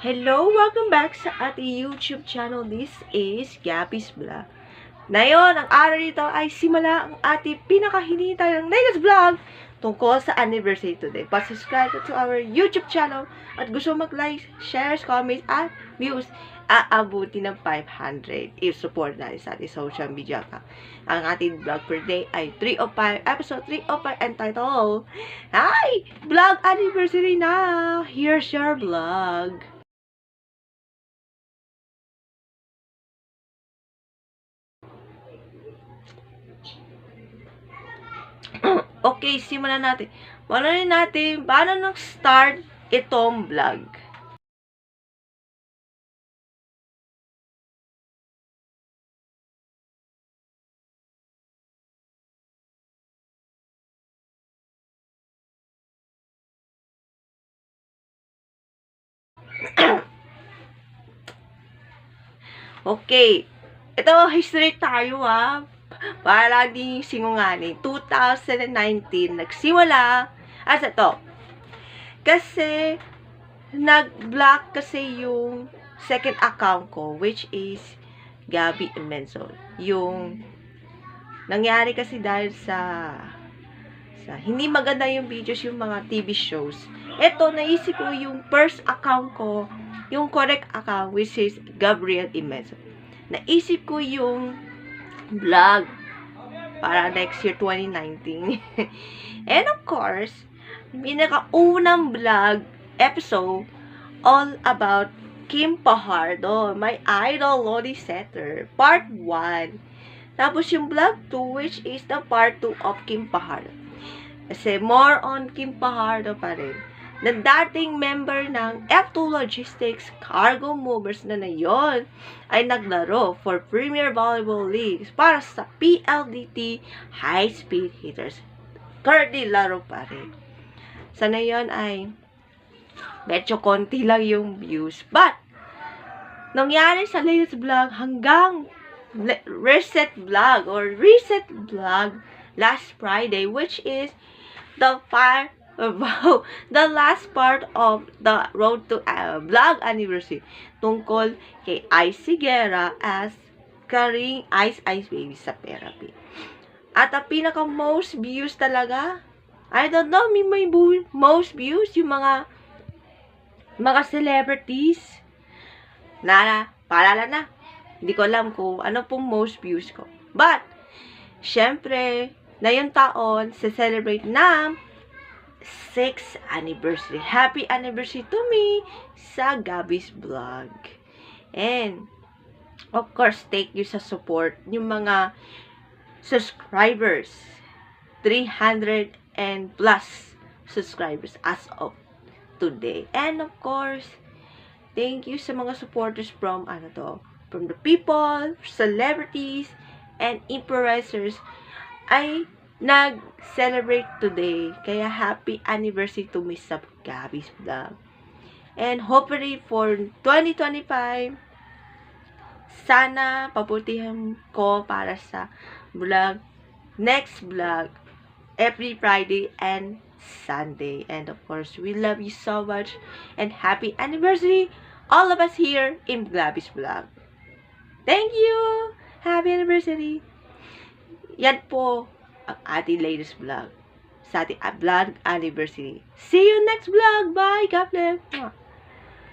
Hello! Welcome back sa ating YouTube channel. This is Gabby's Vlog. Ngayon, ang araw nito ay simula ang ating pinakahinihintay ng latest vlog tungkol sa anniversary today. Pa-subscribe to our YouTube channel at gusto mag-like, shares, comments, at views, aabuti ng 500 if support natin sa ating social media ka. Ang ating vlog per day ay 305, episode 305 entitled, Hi! Vlog anniversary na! Here's your vlog! Okay, simulan natin. Paano nag-start itong vlog. Okay, ito history tayo para di singungaling. 2019, nagsimula. Asa to? Kasi, nag-block kasi yung second account ko, which is Gabby Imensol. Yung, nangyari kasi dahil sa hindi maganda yung videos, yung mga TV shows. Ito, naisip ko yung first account ko, yung correct account, which is Gabriel Imensol. Naisip ko yung vlog para next year 2019. And of course, pinakaunang vlog episode all about Kim Pajardo, my idol Lodi Setter, part 1. Tapos yung vlog 2, which is the part 2 of Kim Pajardo. Kasi more on Kim Pajardo pa rin. Na dating member ng F2 Logistics Cargo Movers na ngayon ay naglaro for Premier Volleyball League para sa PLDT High Speed Hitters. Currently, laro pa rin. Sa ngayon ay medyo konti lang yung views. But, nangyari sa latest vlog hanggang reset vlog last Friday, which is the last part of the road to vlog anniversary tungkol kay Ice Higuera as Karing Ice Baby sa therapy. At ang pinaka most views talaga, I don't know, may most views yung mga celebrities paalala na, hindi ko alam kung ano pong most views ko. But, syempre, na yung taon, celebrate ng 6th anniversary. Happy anniversary to me sa Gabby's Vlog. And, of course, thank you sa support yung mga subscribers. 300 and plus subscribers as of today. And, of course, thank you sa mga supporters from the people, celebrities, and influencers ay nag-celebrate today. Kaya happy anniversary to Miss Gabby's Vlog. And hopefully for 2025, sana pabutihan ko para sa vlog, next vlog, every Friday and Sunday. And of course, we love you so much and happy anniversary, all of us here in Gabby's Vlog. Thank you! Happy anniversary! Yan po ang ating latest vlog sa ating vlog anniversary. See you next vlog! Bye! God bless!